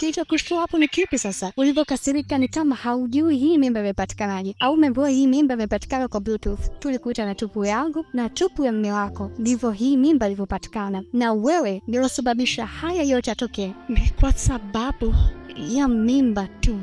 Kilichokushtua hapo ni kipi sasa? Ulivyokasirika ni kama haujui hii mimba imepatikanaje, au umeambiwa hii mimba imepatikana kwa Bluetooth. Tulikuita na tupu yangu na tupu ya mume wako, ndivyo hii mimba ilivyopatikana, na wewe ndio sababisha haya yote yatokee. Ni kwa sababu ya mimba tu.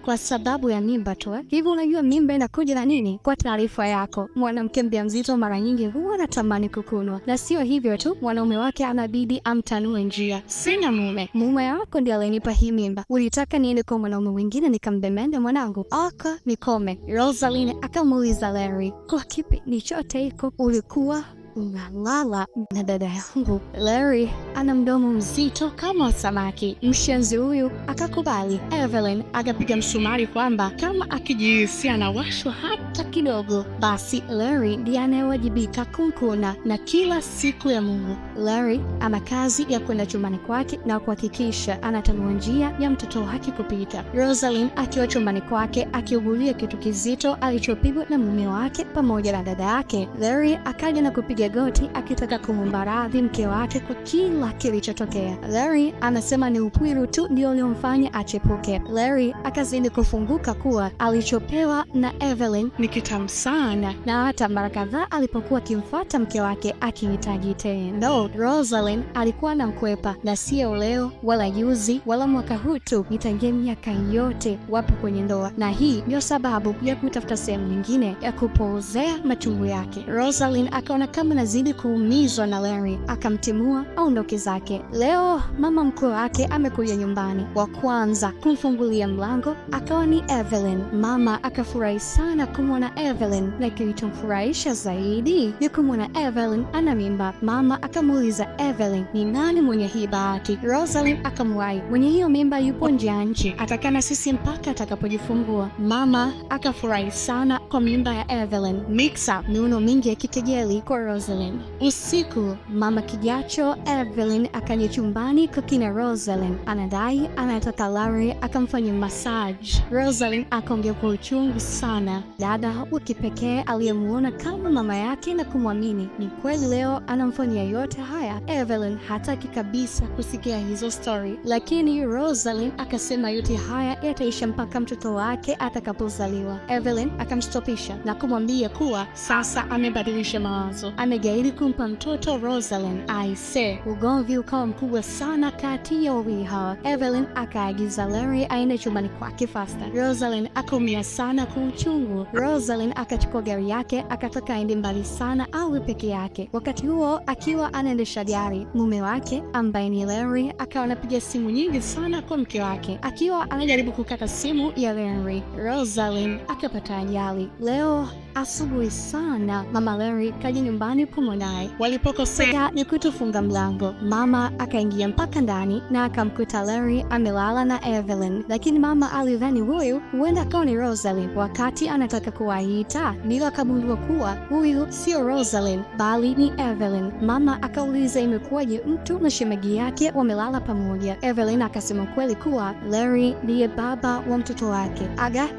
Kwa sababu ya mimba tu. Hivi unajua mimba inakuja na nini? Kwa taarifa yako, mwanamke mjamzito mara nyingi huwa anatamani kukunwa, na sio hivyo tu, mwanaume wake anabidi amtanue njia. Sina mume wako ndiye alinipa hii mimba. Ulitaka niende kwa mwanaume mwingine nikambemende mwanangu? Aka nikome. Rosaline akamuuliza Larry, kwa kipindi chote hiko ulikuwa unalala na dada yangu? Larry ana mdomo mzito kama samaki. Mshenzi huyu akakubali. Evelyn akapiga msumari kwamba kama akijihisi anawashwa hata kidogo, basi Larry ndiye anayewajibika kumkuna, na kila siku ya Mungu Larry ana kazi ya kwenda chumbani kwake na kuhakikisha anatanua njia ya mtoto wake kupita. Rosaline akiwa chumbani kwake akiugulia kitu kizito alichopigwa na mume wake pamoja na dada yake, Larry akaja na kupiga goti akitaka kumwomba radhi mke wake kwa kila kilichotokea. Larry anasema ni upwiru tu ndio uliomfanya achepuke. Larry akazidi kufunguka kuwa alichopewa na Evelyn ni kitamu sana, na hata mara kadhaa alipokuwa akimfuata mke wake akihitaji tendo, Rosaline alikuwa anamkwepa, na sio leo wala juzi wala mwaka huu tu, itangia miaka yote wapo kwenye ndoa, na hii ndio sababu ya kutafuta sehemu nyingine ya kupoozea machungu yake. Rosaline akaona kama nazidi kuumizwa na Larry, akamtimua aondoke zake. Leo mama mkwe wake amekuja nyumbani. Wa kwanza kumfungulia mlango akawa ni Evelyn. Mama akafurahi sana kumwona Evelyn, na kilichomfurahisha zaidi ni kumwona Evelyn ana mimba. Mama akamuuliza Evelyn, ni nani mwenye hii bahati? Rosaline akamwahi, mwenye hiyo mimba yupo nje ya nchi, atakana sisi mpaka atakapojifungua. Mama akafurahi sana kwa mimba ya Evelyn. Mixa miuno mingi ya kikejeli kwa Rosaline. Usiku mama kijacho Evelyn akaja chumbani kwa kina Rosaline, anadai anataka Larry akamfanya massage. Rosaline akaongea kwa uchungu sana. Dada wa kipekee aliyemuona kama mama yake na kumwamini, ni kweli leo anamfanyia yote haya. Evelyn hataki kabisa kusikia hizo story, lakini Rosaline akasema yote haya yataisha mpaka mtoto wake atakapozaliwa. Evelyn akamstopisha na kumwambia kuwa sasa amebadilisha mawazo, amegairi kumpa mtoto Rosaline. Aise, ugomvi ukawa mkubwa sana kati ya wawili hawa. Evelyn akaagiza Larry aende chumbani kwake fasta. Rosaline akaumia sana kwa uchungu. Rosaline akachukua gari yake akataka aende mbali sana awe peke yake. Wakati huo akiwa anaendesha gari, mume wake ambaye ni Larry akawa anapiga simu nyingi sana kwa mke wake. Akiwa anajaribu kukata simu ya Larry, Rosaline akapata ajali. Leo asubuhi sana mama Larry kaja nyumbani kwa mwanae. Walipokosea ni kutofunga mlango, mama akaingia mpaka ndani na akamkuta Larry amelala na Evelyn, lakini mama alidhani huyu huenda akawa ni Rosaline. Wakati anataka kuwaita, ndilo akagundua kuwa huyu sio Rosaline bali ni Evelyn. Mama akauliza imekuwaje mtu na shemeji yake wamelala pamoja. Evelyn akasema kweli kuwa Larry ndiye baba wa mtoto wake.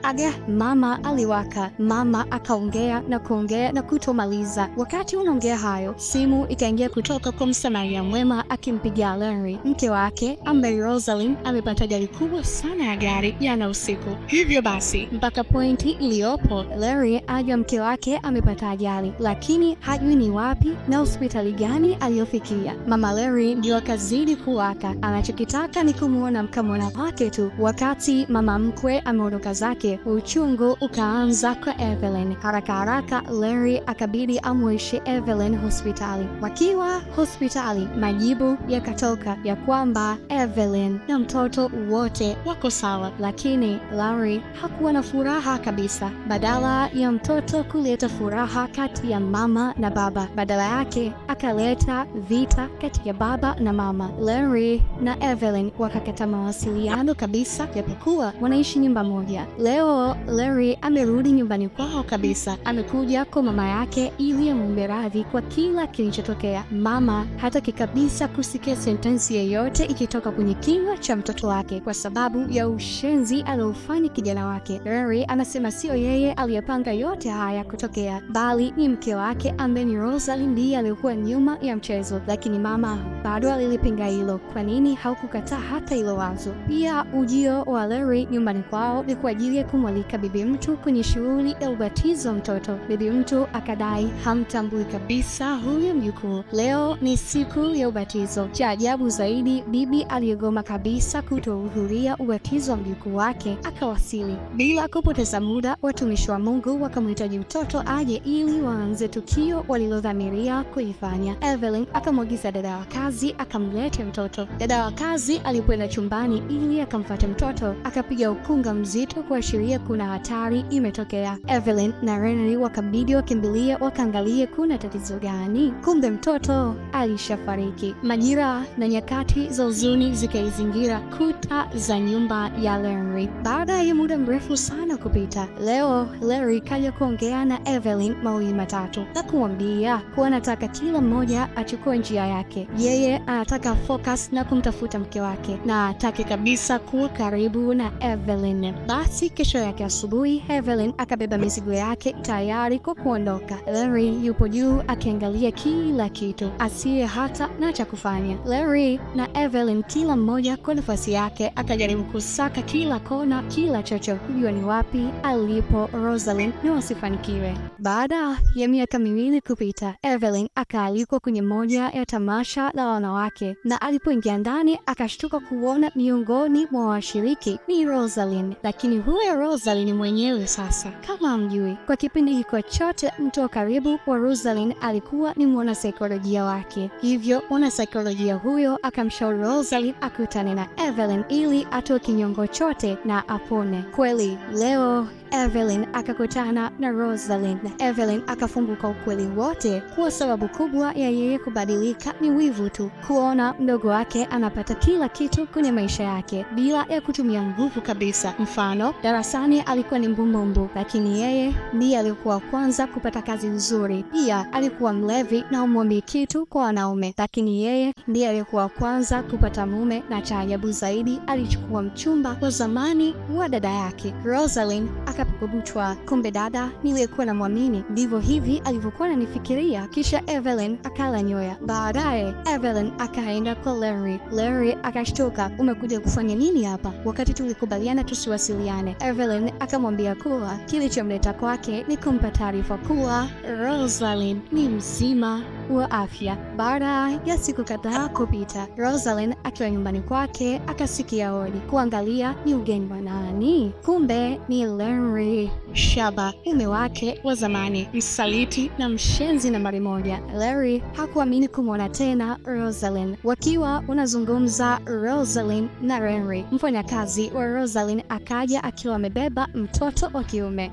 Aga, mama aliwaka. Mama akaongea na kuongea na kutomaliza. Wakati unaongea hayo, simu ikaingia kutoka kwa msamaria mwema akimpigia Larry, mke wake ambaye Rosaline amepata ajali kubwa sana ya gari jana usiku. Hivyo basi mpaka pointi iliyopo Larry ajua mke wake amepata ajali, lakini hajui ni wapi na hospitali gani aliyofikia. Mama Larry ndio akazidi kuwaka, anachokitaka ni kumuona mkamwana wake tu. Wakati mama mkwe ameondoka zake, uchungu ukaanza kwa Evelyn. Haraka Larry akabidi amwishe Evelyn hospitali. Wakiwa hospitali, majibu yakatoka ya kwamba Evelyn na mtoto wote wako sawa, lakini Larry hakuwa na furaha kabisa. Badala ya mtoto kuleta furaha kati ya mama na baba, badala yake akaleta vita kati ya baba na mama. Larry na Evelyn wakakata mawasiliano kabisa, japokuwa wanaishi nyumba moja. Leo Larry amerudi nyumbani kwao kabisa. kabisa. Amekuja kwa mama yake ili amwombe radhi kwa kila kilichotokea. Mama hataki kabisa kusikia sentensi yoyote ikitoka kwenye kinywa cha mtoto wake kwa sababu ya ushenzi aliofanya kijana wake. Larry anasema sio yeye aliyepanga yote haya kutokea, bali ni mke wake ambaye ni Rosalind ndiye aliyekuwa nyuma ya mchezo. Lakini mama bado alilipinga hilo. Kwa nini haukukataa hata hilo wazo? Pia ujio wa Larry nyumbani kwao ni kwa ajili ya kumwalika bibi mtu kwenye shughuli ya ubatizo wa mtoto. Bibi mtu akadai hamtambui kabisa huyu mjukuu. Leo ni siku ya ubatizo. Cha ajabu zaidi, bibi aliyegoma kabisa kutohudhuria ubatizo wa mjukuu wake akawasili. Bila kupoteza muda, watumishi wa Mungu wakamhitaji mtoto aje ili waanze tukio walilodhamiria kuifanya. Evelyn akamwagiza dada wa kazi akamlete mtoto. Dada wa kazi alipoenda chumbani ili akamfuata mtoto, akapiga ukunga mzito kuashiria kuna hatari imetokea. Evelyn na Henry wakabidi wakimbilie wakaangalie kuna tatizo gani. Kumbe mtoto alishafariki. Majira na nyakati za huzuni zikaizingira kuta za nyumba ya Henry. Baada ya muda mrefu sana kupita, leo Larry kaja kuongea na Evelyn mawili matatu na kumwambia kuwa anataka kila mmoja achukue njia yake. Yeye anataka focus na kumtafuta mke wake na hataki kabisa kuwa karibu na Evelyn. Basi kesho yake asubuhi, Evelyn akabeba mizigo yake tayari kwa kuondoka. Larry yupo juu akiangalia kila kitu, asiye hata na cha kufanya. Larry na Evelyn kila mmoja kwa nafasi yake akajaribu kusaka kila kona, kila chocho kujua ni wapi alipo Rosalind na wasifanikiwe. Baada ya miaka miwili kupita, Evelyn akaalikwa kwenye moja ya tamasha la wanawake, na alipoingia ndani akashtuka kuona miongoni mwa washiriki ni Rosalind. Lakini huyo Rosalind mwenyewe sasa kama hamjui, kwa kipindi hiko chote mtu wa karibu wa Rosalind alikuwa ni mwanasaikolojia wake. Hivyo mwanasaikolojia huyo akamshauri Rosalind akutane na Evelyn ili atoe kinyongo chote na apone. Kweli leo Evelyn akakutana na Rosalind na Evelyn akafunguka ukweli wote kuwa sababu kubwa ya yeye kubadilika ni wivu tu. Kuona mdogo wake anapata kila kitu kwenye maisha yake bila ya kutumia nguvu kabisa. Mfano, darasani alikuwa ni mbumbumbu, lakini yeye ndiye alikuwa kwanza kupata kazi nzuri. Pia alikuwa mlevi na umwambi kitu kwa wanaume, lakini yeye ndiye alikuwa kwanza kupata mume, na cha ajabu zaidi alichukua mchumba wa zamani wa dada yake. Rosalind akapugutwa, kumbe dada niliyekuwa na mwamini ndivyo hivi alivyokuwa ananifikiria. Kisha Evelyn akala nyoya. Baadaye Evelyn akaenda kwa Larry. Larry akashtuka, umekuja kufanya nini hapa wakati tulikubaliana tusiwasiliane? Evelyn akamwambia kuwa kilichomleta kwake ni kumpa taarifa kuwa Rosalind ni mzima wa afya. Baada ya siku kadhaa kupita, Rosalind akiwa nyumbani kwake akasikia hodi. Kuangalia ni ugeni wa nani? Kumbe ni Larry Shaba, mume wake wa zamani, msaliti na mshenzi nambari moja. Larry hakuamini kumwona tena Rosalind. Wakiwa wanazungumza, Rosalind na Henry, mfanyakazi wa Rosalind, akaja akiwa amebeba mtoto wa kiume.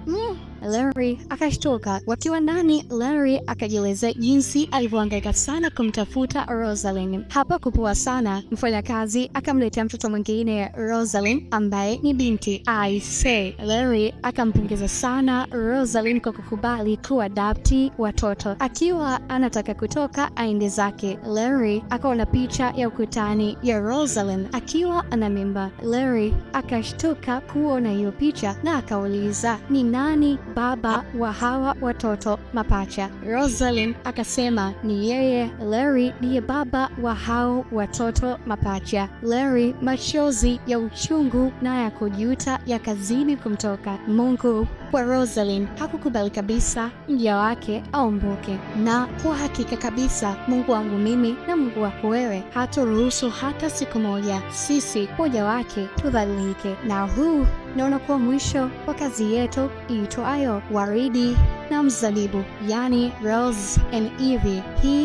Larry akashtuka. Wakiwa ndani, Larry akajieleza jinsi alivyohangaika sana kumtafuta Rosalind. Hapa kupoa sana, mfanyakazi akamletea mtoto mwingine Rosalind ambaye ni binti. Larry akampongeza sana Rosalind kwa kukubali kuadapti watoto. Akiwa anataka kutoka aende zake, Larry akaona picha ya ukutani ya Rosalind akiwa ana mimba. Larry akashtuka kuona hiyo picha na akauliza ni nani baba wa hawa watoto mapacha. Rosalind akasema ni yeye. Larry ndiye baba wa hao watoto mapacha. Larry, machozi ya uchungu na ya kujuta yakazidi kumtoka. Mungu kwa Rosalind hakukubali kabisa mja wake aumbuke, na kwa hakika kabisa Mungu wangu mimi na Mungu wako wewe hatoruhusu hata siku moja sisi moja wake tudhalilike. Na huu naona kuwa mwisho wa kazi yetu iitwayo Waridi na Mzabibu, yani Rose and Ivy. Hii